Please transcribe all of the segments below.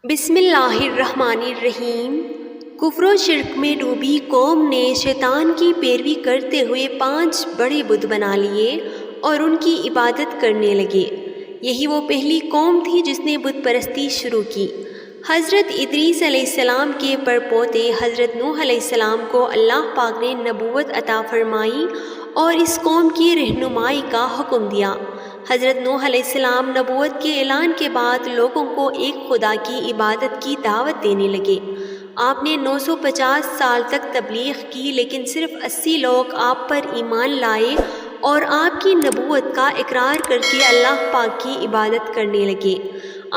بسم اللہ الرحمن الرحیم۔ کفر و شرک میں ڈوبی قوم نے شیطان کی پیروی کرتے ہوئے 5 بڑے بت بنا لیے اور ان کی عبادت کرنے لگے۔ یہی وہ پہلی قوم تھی جس نے بت پرستی شروع کی۔ حضرت ادریس علیہ السلام کے پڑپوتے حضرت نوح علیہ السلام کو اللہ پاک نے نبوت عطا فرمائی اور اس قوم کی رہنمائی کا حکم دیا۔ حضرت نوح علیہ السلام نبوت کے اعلان کے بعد لوگوں کو ایک خدا کی عبادت کی دعوت دینے لگے۔ آپ نے 950 سال تک تبلیغ کی، لیکن صرف 80 لوگ آپ پر ایمان لائے اور آپ کی نبوت کا اقرار کر کے اللہ پاک کی عبادت کرنے لگے۔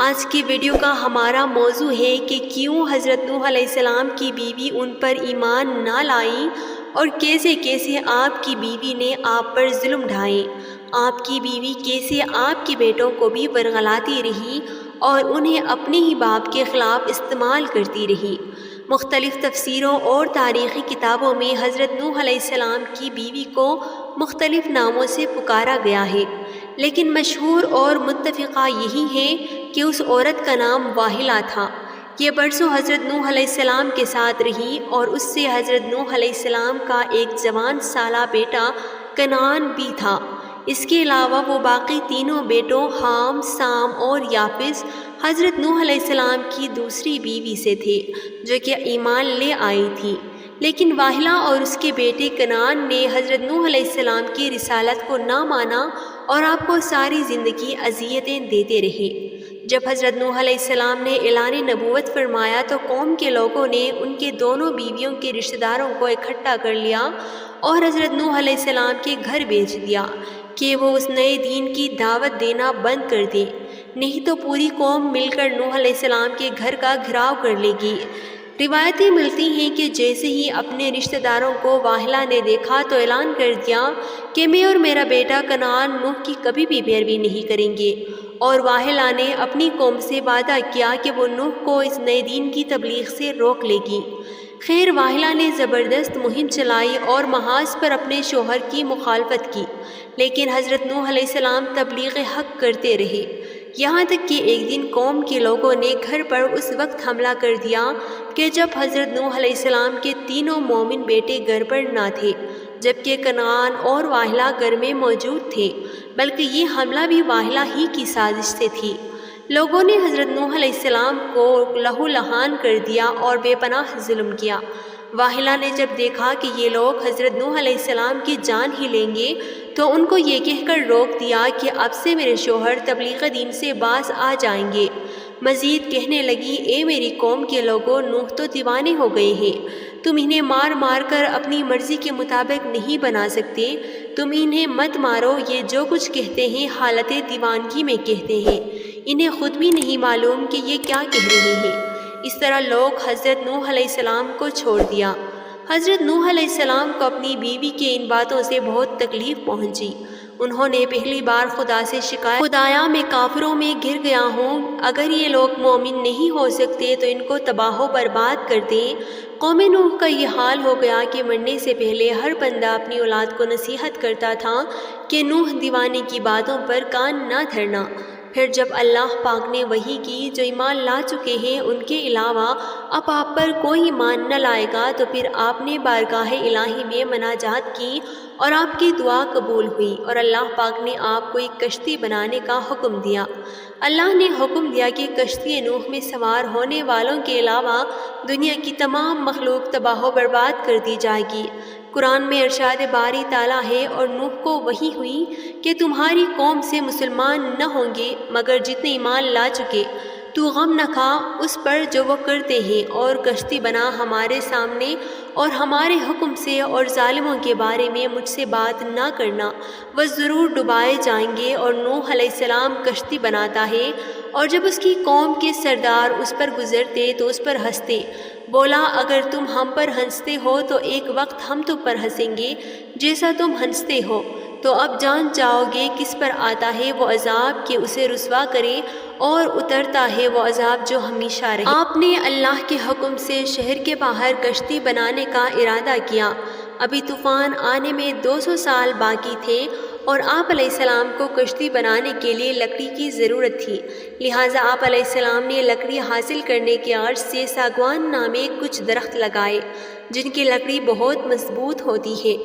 آج کی ویڈیو کا ہمارا موضوع ہے کہ کیوں حضرت نوح علیہ السلام کی بیوی ان پر ایمان نہ لائی اور کیسے کیسے آپ کی بیوی نے آپ پر ظلم ڈھائے۔ آپ کی بیوی کیسے آپ کے بیٹوں کو بھی ورغلاتی رہی اور انہیں اپنے ہی باپ کے خلاف استعمال کرتی رہی۔ مختلف تفسیروں اور تاریخی کتابوں میں حضرت نوح علیہ السلام کی بیوی کو مختلف ناموں سے پکارا گیا ہے، لیکن مشہور اور متفقہ یہی ہے کہ اس عورت کا نام واحلہ تھا۔ یہ برسوں حضرت نوح علیہ السلام کے ساتھ رہی اور اس سے حضرت نوح علیہ السلام کا ایک جوان سالہ بیٹا کنعان بھی تھا۔ اس کے علاوہ وہ باقی تینوں بیٹوں حام، سام اور یافس حضرت نوح علیہ السلام کی دوسری بیوی سے تھے، جو کہ ایمان لے آئی تھی۔ لیکن واحلہ اور اس کے بیٹے کنعان نے حضرت نوح علیہ السلام کی رسالت کو نہ مانا اور آپ کو ساری زندگی اذیتیں دیتے رہے۔ جب حضرت نوح علیہ السلام نے اعلان نبوت فرمایا تو قوم کے لوگوں نے ان کے دونوں بیویوں کے رشتہ داروں کو اکٹھا کر لیا اور حضرت نوح علیہ السلام کے گھر بھیج دیا کہ وہ اس نئے دین کی دعوت دینا بند کر دیں، نہیں تو پوری قوم مل کر نوح علیہ السلام کے گھر کا گھراؤ کر لے گی۔ روایتیں ملتی ہیں کہ جیسے ہی اپنے رشتہ داروں کو واحلہ نے دیکھا تو اعلان کر دیا کہ میں اور میرا بیٹا کنعان نوح کی کبھی بھی پیروی نہیں کریں گے، اور واحلہ نے اپنی قوم سے وعدہ کیا کہ وہ نوح کو اس نئے دین کی تبلیغ سے روک لے گی۔ خیر، واحلہ نے زبردست مہم چلائی اور محاذ پر اپنے شوہر کی مخالفت کی، لیکن حضرت نوح علیہ السلام تبلیغ حق کرتے رہے، یہاں تک کہ ایک دن قوم کے لوگوں نے گھر پر اس وقت حملہ کر دیا کہ جب حضرت نوح علیہ السلام کے تینوں مومن بیٹے گھر پر نہ تھے، جبکہ کنعان اور واحلہ گھر میں موجود تھے، بلکہ یہ حملہ بھی واحلہ ہی کی سازش سے تھی۔ لوگوں نے حضرت نوح علیہ السلام کو لہو لہان کر دیا اور بے پناہ ظلم کیا۔ واحلہ نے جب دیکھا کہ یہ لوگ حضرت نوح علیہ السلام کی جان ہی لیں گے تو ان کو یہ کہہ کر روک دیا کہ اب سے میرے شوہر تبلیغ دین سے باز آ جائیں گے۔ مزید کہنے لگی، اے میری قوم کے لوگوں، نوح تو دیوانے ہو گئے ہیں، تم انہیں مار مار کر اپنی مرضی کے مطابق نہیں بنا سکتے، تم انہیں مت مارو، یہ جو کچھ کہتے ہیں حالت دیوانگی میں کہتے ہیں، انہیں خود بھی نہیں معلوم کہ یہ کیا کہہ رہے ہیں۔ اس طرح لوگ حضرت نوح علیہ السلام کو چھوڑ دیا۔ حضرت نوح علیہ السلام کو اپنی بیوی کے ان باتوں سے بہت تکلیف پہنچی۔ انہوں نے پہلی بار خدا سے شکایت، خدایا میں کافروں میں گر گیا ہوں، اگر یہ لوگ مومن نہیں ہو سکتے تو ان کو تباہ و برباد کر دیں۔ قوم نوح کا یہ حال ہو گیا کہ مرنے سے پہلے ہر بندہ اپنی اولاد کو نصیحت کرتا تھا کہ نوح دیوانے کی باتوں پر کان نہ دھرنا۔ پھر جب اللہ پاک نے وحی کی، جو ایمان لا چکے ہیں ان کے علاوہ اب آپ پر کوئی ایمان نہ لائے گا، تو پھر آپ نے بارگاہ الہی میں مناجات کی اور آپ کی دعا قبول ہوئی اور اللہ پاک نے آپ کو ایک کشتی بنانے کا حکم دیا۔ اللہ نے حکم دیا کہ کشتی نوح میں سوار ہونے والوں کے علاوہ دنیا کی تمام مخلوق تباہ و برباد کر دی جائے گی۔ قرآن میں ارشاد باری تعالیٰ ہے، اور نوح کو وحی ہوئی کہ تمہاری قوم سے مسلمان نہ ہوں گے مگر جتنے ایمان لا چکے، تو غم نہ کھا اس پر جو وہ کرتے ہیں، اور کشتی بنا ہمارے سامنے اور ہمارے حکم سے، اور ظالموں کے بارے میں مجھ سے بات نہ کرنا، وہ ضرور ڈبائے جائیں گے۔ اور نوح علیہ السلام کشتی بناتا ہے، اور جب اس کی قوم کے سردار اس پر گزرتے تو اس پر ہنستے، بولا اگر تم ہم پر ہنستے ہو تو ایک وقت ہم تم پر ہنسیں گے جیسا تم ہنستے ہو، تو اب جان جاؤ گے کس پر آتا ہے وہ عذاب کہ اسے رسوا کرے، اور اترتا ہے وہ عذاب جو ہمیشہ رہے۔ آپ نے اللہ کے حکم سے شہر کے باہر کشتی بنانے کا ارادہ کیا۔ ابھی طوفان آنے میں 200 سال باقی تھے اور آپ علیہ السلام کو کشتی بنانے کے لیے لکڑی کی ضرورت تھی، لہٰذا آپ علیہ السلام نے لکڑی حاصل کرنے کے غرض سے ساگوان نامے کچھ درخت لگائے جن کی لکڑی بہت مضبوط ہوتی ہے۔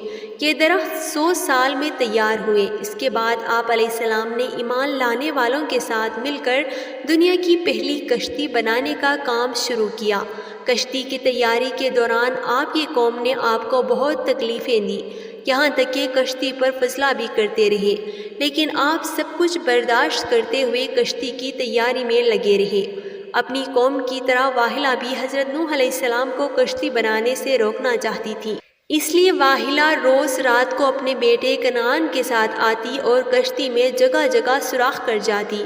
یہ درخت 100 سال میں تیار ہوئے۔ اس کے بعد آپ علیہ السلام نے ایمان لانے والوں کے ساتھ مل کر دنیا کی پہلی کشتی بنانے کا کام شروع کیا۔ کشتی کی تیاری کے دوران آپ کی قوم نے آپ کو بہت تکلیفیں دیں، یہاں تک کہ کشتی پر فضلہ بھی کرتے رہے، لیکن آپ سب کچھ برداشت کرتے ہوئے کشتی کی تیاری میں لگے رہے۔ اپنی قوم کی طرح واحلہ بھی حضرت نوح علیہ السلام کو کشتی بنانے سے روکنا چاہتی تھی، اس لیے واحلہ روز رات کو اپنے بیٹے کنعان کے ساتھ آتی اور کشتی میں جگہ جگہ سوراخ کر جاتی۔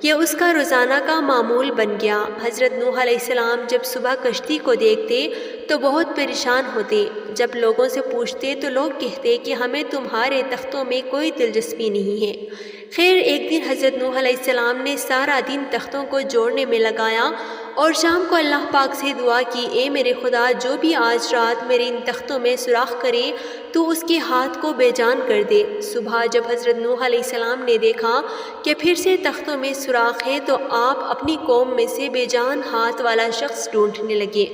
یہ اس کا روزانہ کا معمول بن گیا۔ حضرت نوح علیہ السلام جب صبح کشتی کو دیکھتے تو بہت پریشان ہوتے۔ جب لوگوں سے پوچھتے تو لوگ کہتے کہ ہمیں تمہارے تختوں میں کوئی دلچسپی نہیں ہے۔ خیر، ایک دن حضرت نوح علیہ السلام نے سارا دن تختوں کو جوڑنے میں لگایا اور شام کو اللہ پاک سے دعا کی، اے میرے خدا، جو بھی آج رات میرے ان تختوں میں سوراخ کرے تو اس کے ہاتھ کو بے جان کر دے۔ صبح جب حضرت نوح علیہ السلام نے دیکھا کہ پھر سے تختوں میں سوراخ ہے تو آپ اپنی قوم میں سے بے جان ہاتھ والا شخص ڈھونڈنے لگے۔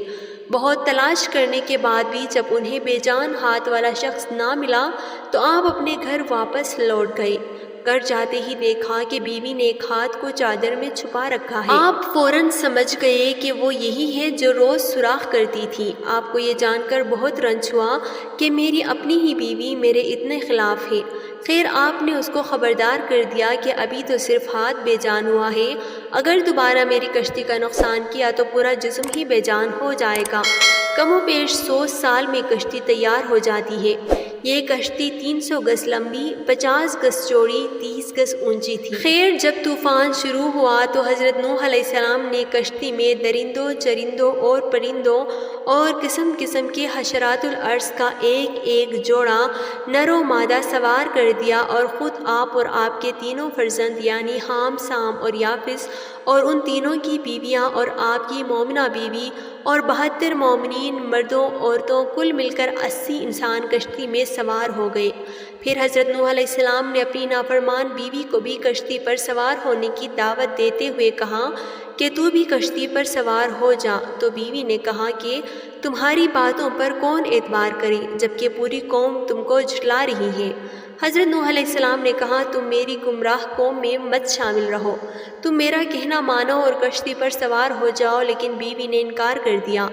بہت تلاش کرنے کے بعد بھی جب انہیں بے جان ہاتھ والا شخص نہ ملا تو آپ اپنے گھر واپس لوٹ گئے۔ گھر جاتے ہی دیکھا کہ بیوی نے ایک ہاتھ کو چادر میں چھپا رکھا ہے۔ آپ فوراً سمجھ گئے کہ وہ یہی ہے جو روز سوراخ کرتی تھی۔ آپ کو یہ جان کر بہت رنج ہوا کہ میری اپنی ہی بیوی میرے اتنے خلاف ہے۔ خیر، آپ نے اس کو خبردار کر دیا کہ ابھی تو صرف ہاتھ بے جان ہوا ہے، اگر دوبارہ میری کشتی کا نقصان کیا تو پورا جسم ہی بے جان ہو جائے گا۔ کم و بیش 100 سال میں کشتی تیار ہو جاتی ہے۔ یہ کشتی 300 گز لمبی، 50 گز چوڑی، 30 گز اونچی تھی۔ خیر، جب طوفان شروع ہوا تو حضرت نوح علیہ السلام نے کشتی میں درندوں، چرندوں اور پرندوں اور قسم قسم کے حشرات الارض کا ایک ایک جوڑا نر و مادہ سوار کر دیا اور خود آپ اور آپ کے تینوں فرزند یعنی حام، سام اور یافس اور ان تینوں کی بیویاں اور آپ کی مومنہ بیوی اور 72 مومنین مردوں عورتوں کل مل کر 80 انسان کشتی میں سوار ہو گئے۔ پھر حضرت نوح علیہ السلام نے اپنی نافرمان بیوی کو بھی کشتی پر سوار ہونے کی دعوت دیتے ہوئے کہا کہ تو بھی کشتی پر سوار ہو جا، تو بیوی نے کہا کہ تمہاری باتوں پر کون اعتبار کرے جبکہ پوری قوم تم کو جھٹلا رہی ہے۔ حضرت نوح علیہ السلام نے کہا، تم میری گمراہ قوم میں مت شامل رہو، تم میرا کہنا مانو اور کشتی پر سوار ہو جاؤ، لیکن بیوی نے انکار کر دیا۔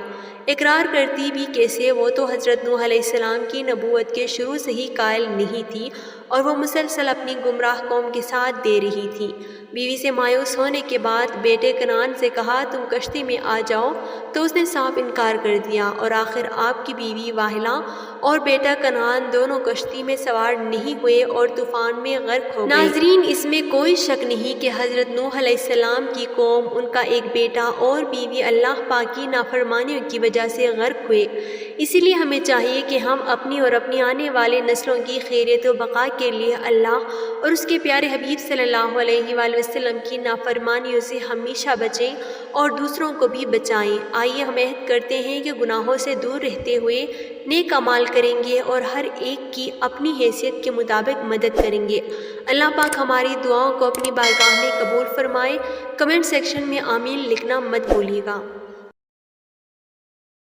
اقرار کرتی بھی کیسے، وہ تو حضرت نوح علیہ السلام کی نبوت کے شروع سے ہی قائل نہیں تھی اور وہ مسلسل اپنی گمراہ قوم کے ساتھ دے رہی تھی۔ بیوی سے مایوس ہونے کے بعد بیٹے کنعان سے کہا تم کشتی میں آ جاؤ، تو اس نے صاف انکار کر دیا اور آخر آپ کی بیوی واحلہ اور بیٹا کنعان دونوں کشتی میں سوار نہیں ہوئے اور طوفان میں غرق ہو گئے۔ ناظرین، اس میں کوئی شک نہیں کہ حضرت نوح علیہ السلام کی قوم، ان کا ایک بیٹا اور بیوی اللہ پاک کی نافرمانیوں کی وجہ سے غرق ہوئے۔ اسی لیے ہمیں چاہیے کہ ہم اپنی اور اپنی آنے والے نسلوں کی خیریت و بقا کے لیے اللہ اور اس کے پیارے حبیب صلی اللہ علیہ وآلہ وسلم کی نافرمانیوں سے ہمیشہ بچیں اور دوسروں کو بھی بچائیں۔ آئیے ہم عہد کرتے ہیں کہ گناہوں سے دور رہتے ہوئے نیک اعمال کریں گے اور ہر ایک کی اپنی حیثیت کے مطابق مدد کریں گے۔ اللہ پاک ہماری دعاؤں کو اپنی بارگاہ میں قبول فرمائے۔ کمنٹ سیکشن میں آمین لکھنا مت بھولیے گا۔